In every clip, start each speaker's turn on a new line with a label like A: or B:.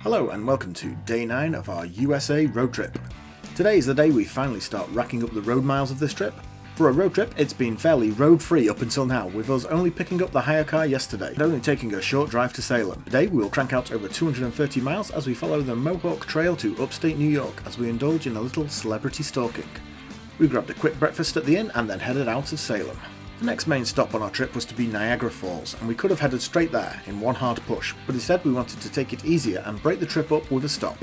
A: Hello and welcome to day 9 of our USA road trip. Today is the day we finally start racking up the road miles of this trip. For a road trip, it's been fairly road free up until now, with us only picking up the hire car yesterday and only taking a short drive to Salem. Today we will crank out over 230 miles as we follow the Mohawk Trail to upstate New York as we indulge in a little celebrity stalking. We grabbed a quick breakfast at the inn and then headed out of Salem. The next main stop on our trip was to be Niagara Falls, and we could have headed straight there in one hard push, but instead we wanted to take it easier and break the trip up with a stop.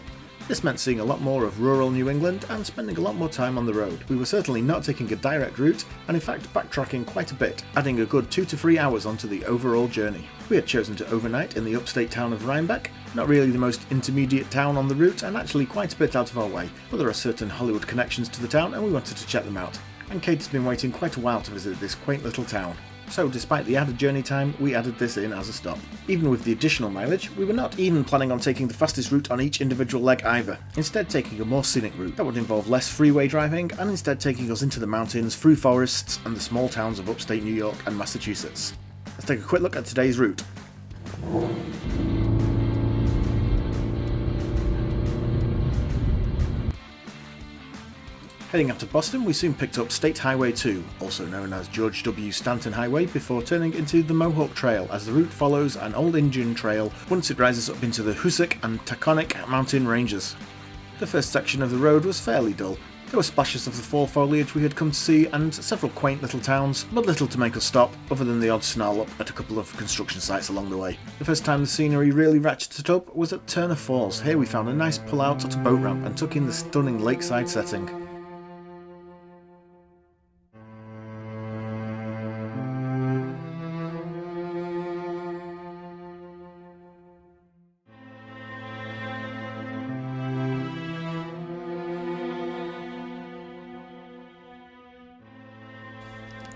A: This meant seeing a lot more of rural New England and spending a lot more time on the road. We were certainly not taking a direct route, and in fact backtracking quite a bit, adding a good 2 to 3 hours onto the overall journey. We had chosen to overnight in the upstate town of Rhinebeck, not really the most intermediate town on the route and actually quite a bit out of our way, but there are certain Hollywood connections to the town and we wanted to check them out. And Kate has been waiting quite a while to visit this quaint little town. So despite the added journey time, we added this in as a stop. Even with the additional mileage, we were not even planning on taking the fastest route on each individual leg either, instead taking a more scenic route that would involve less freeway driving and instead taking us into the mountains, through forests and the small towns of upstate New York and Massachusetts. Let's take a quick look at today's route. Heading up to Boston, we soon picked up State Highway 2, also known as George W. Stanton Highway, before turning into the Mohawk Trail as the route follows an old Indian trail once it rises up into the Hoosac and Taconic mountain ranges. The first section of the road was fairly dull. There were splashes of the fall foliage we had come to see and several quaint little towns, but little to make us stop, other than the odd snarl up at a couple of construction sites along the way. The first time the scenery really ratcheted up was at Turner Falls. Here we found a nice pull-out at a boat ramp and took in the stunning lakeside setting.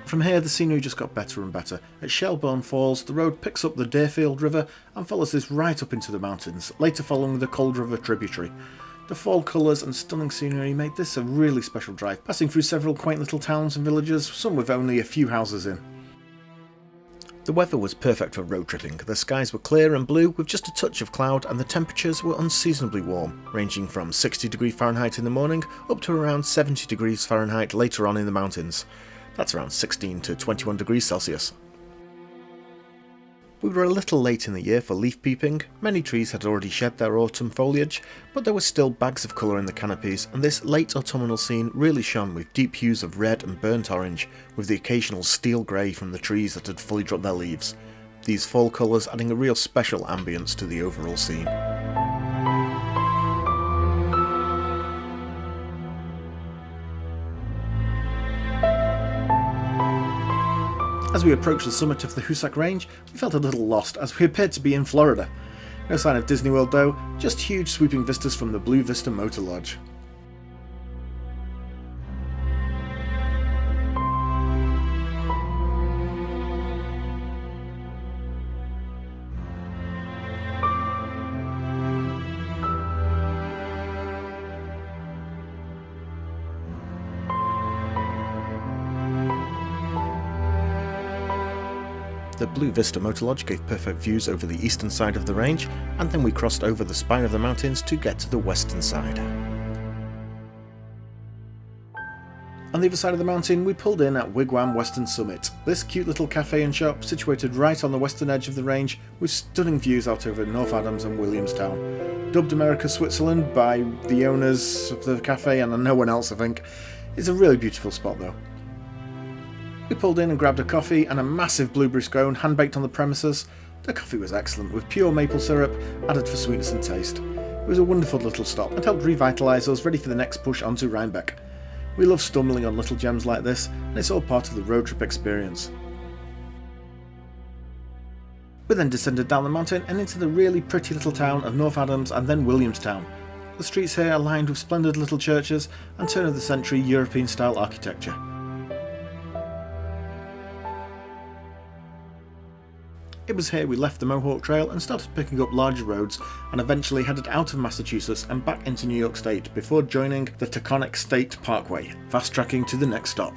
A: From here the scenery just got better and better. At Shelburne Falls the road picks up the Deerfield River and follows this right up into the mountains, later following the Cold River tributary. The fall colours and stunning scenery made this a really special drive, passing through several quaint little towns and villages, some with only a few houses in. The weather was perfect for road tripping. The skies were clear and blue with just a touch of cloud, and the temperatures were unseasonably warm, ranging from 60 degrees Fahrenheit in the morning up to around 70 degrees Fahrenheit later on in the mountains. That's around 16 to 21 degrees Celsius. We were a little late in the year for leaf peeping. Many trees had already shed their autumn foliage, but there were still bags of colour in the canopies, and this late autumnal scene really shone with deep hues of red and burnt orange, with the occasional steel grey from the trees that had fully dropped their leaves. These fall colours adding a real special ambience to the overall scene. As we approached the summit of the Hoosac Range, we felt a little lost as we appeared to be in Florida. No sign of Disney World though, just huge sweeping vistas from the Blue Vista Motor Lodge. The Blue Vista Motor Lodge gave perfect views over the eastern side of the range, and then we crossed over the spine of the mountains to get to the western side. On the other side of the mountain, we pulled in at Wigwam Western Summit, this cute little cafe and shop situated right on the western edge of the range with stunning views out over North Adams and Williamstown. Dubbed America Switzerland by the owners of the cafe and no one else I think. It's a really beautiful spot though. We pulled in and grabbed a coffee and a massive blueberry scone hand-baked on the premises. The coffee was excellent, with pure maple syrup added for sweetness and taste. It was a wonderful little stop and helped revitalise us, ready for the next push onto Rhinebeck. We love stumbling on little gems like this, and it's all part of the road trip experience. We then descended down the mountain and into the really pretty little town of North Adams and then Williamstown. The streets here are lined with splendid little churches and turn-of-the-century European-style architecture. It was here we left the Mohawk Trail and started picking up larger roads and eventually headed out of Massachusetts and back into New York State before joining the Taconic State Parkway, fast tracking to the next stop.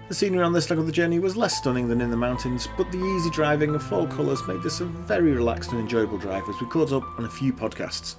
A: The scenery on this leg of the journey was less stunning than in the mountains, but the easy driving and fall colours made this a very relaxed and enjoyable drive as we caught up on a few podcasts.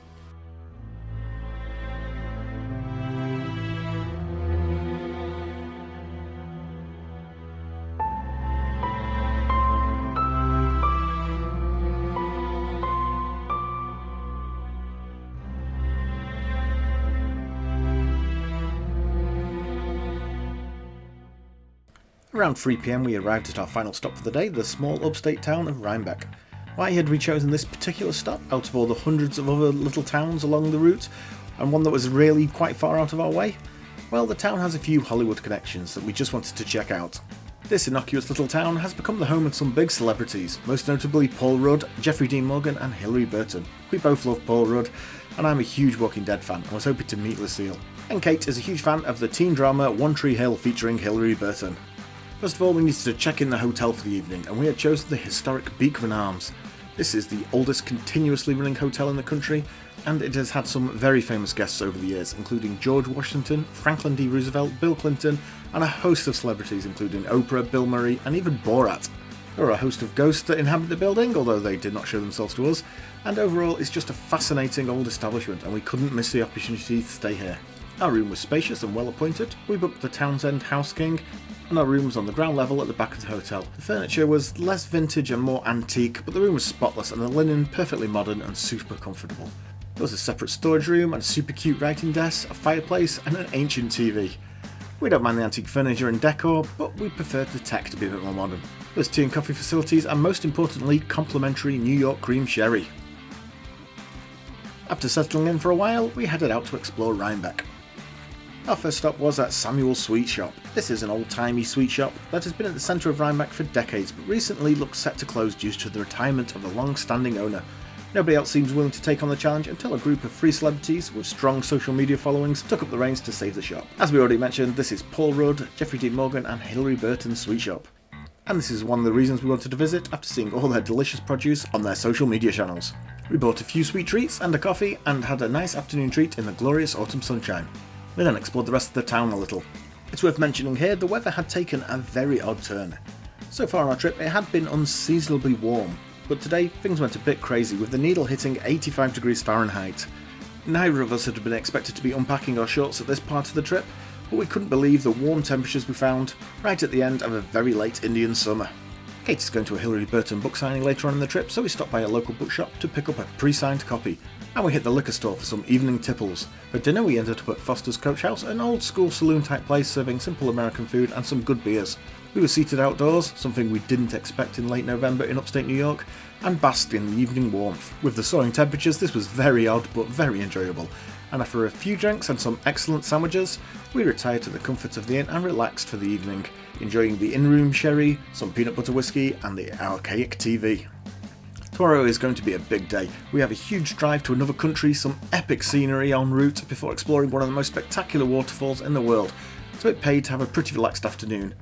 A: Around 3 PM we arrived at our final stop for the day, the small upstate town of Rhinebeck. Why had we chosen this particular stop out of all the hundreds of other little towns along the route, and one that was really quite far out of our way? Well, the town has a few Hollywood connections that we just wanted to check out. This innocuous little town has become the home of some big celebrities, most notably Paul Rudd, Jeffrey Dean Morgan and Hilary Burton. We both love Paul Rudd, and I'm a huge Walking Dead fan and was hoping to meet Lucille. And Kate is a huge fan of the teen drama One Tree Hill featuring Hilary Burton. First of all, we needed to check in the hotel for the evening, and we had chosen the historic Beekman Arms. This is the oldest continuously running hotel in the country, and it has had some very famous guests over the years, including George Washington, Franklin D. Roosevelt, Bill Clinton, and a host of celebrities including Oprah, Bill Murray, and even Borat. There are a host of ghosts that inhabit the building, although they did not show themselves to us, and overall it's just a fascinating old establishment, and we couldn't miss the opportunity to stay here. Our room was spacious and well appointed. We booked the Townsend House King, and our room was on the ground level at the back of the hotel. The furniture was less vintage and more antique, but the room was spotless and the linen perfectly modern and super comfortable. There was a separate storage room and a super cute writing desk, a fireplace and an ancient TV. We don't mind the antique furniture and decor, but we preferred the tech to be a bit more modern. There's tea and coffee facilities and most importantly complimentary New York cream sherry. After settling in for a while, we headed out to explore Rhinebeck. Our first stop was at Samuel's Sweet Shop. This is an old-timey sweet shop that has been at the centre of Rhinebeck for decades, but recently looks set to close due to the retirement of the long-standing owner. Nobody else seems willing to take on the challenge until a group of free celebrities with strong social media followings took up the reins to save the shop. As we already mentioned, this is Paul Rudd, Jeffrey Dean Morgan and Hilary Burton's sweet shop. And this is one of the reasons we wanted to visit after seeing all their delicious produce on their social media channels. We bought a few sweet treats and a coffee and had a nice afternoon treat in the glorious autumn sunshine. We then explored the rest of the town a little. It's worth mentioning here the weather had taken a very odd turn. So far on our trip it had been unseasonably warm, but today things went a bit crazy with the needle hitting 85 degrees Fahrenheit. Neither of us had been expected to be unpacking our shorts at this part of the trip, but we couldn't believe the warm temperatures we found right at the end of a very late Indian summer. Kate is going to a Hilary Burton book signing later on in the trip, so we stopped by a local bookshop to pick up a pre-signed copy, and we hit the liquor store for some evening tipples. For dinner we ended up at Foster's Coach House, an old school saloon type place serving simple American food and some good beers. We were seated outdoors, something we didn't expect in late November in upstate New York, and basked in the evening warmth. With the soaring temperatures this was very odd but very enjoyable, and after a few drinks and some excellent sandwiches, we retired to the comfort of the inn and relaxed for the evening, enjoying the in-room sherry, some peanut butter whiskey and the archaic TV. Tomorrow is going to be a big day. We have a huge drive to another country, some epic scenery en route before exploring one of the most spectacular waterfalls in the world, so it paid to have a pretty relaxed afternoon.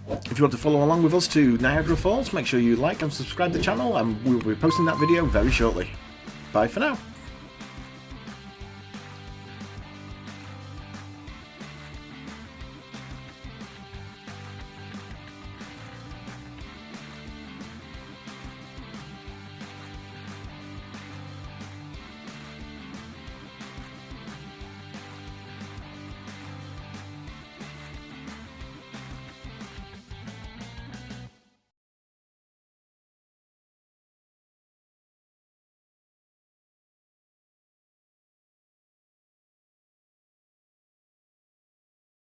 A: If you want to follow along with us to Niagara Falls, make sure you like and subscribe to the channel and we will be posting that video very shortly. Bye for now.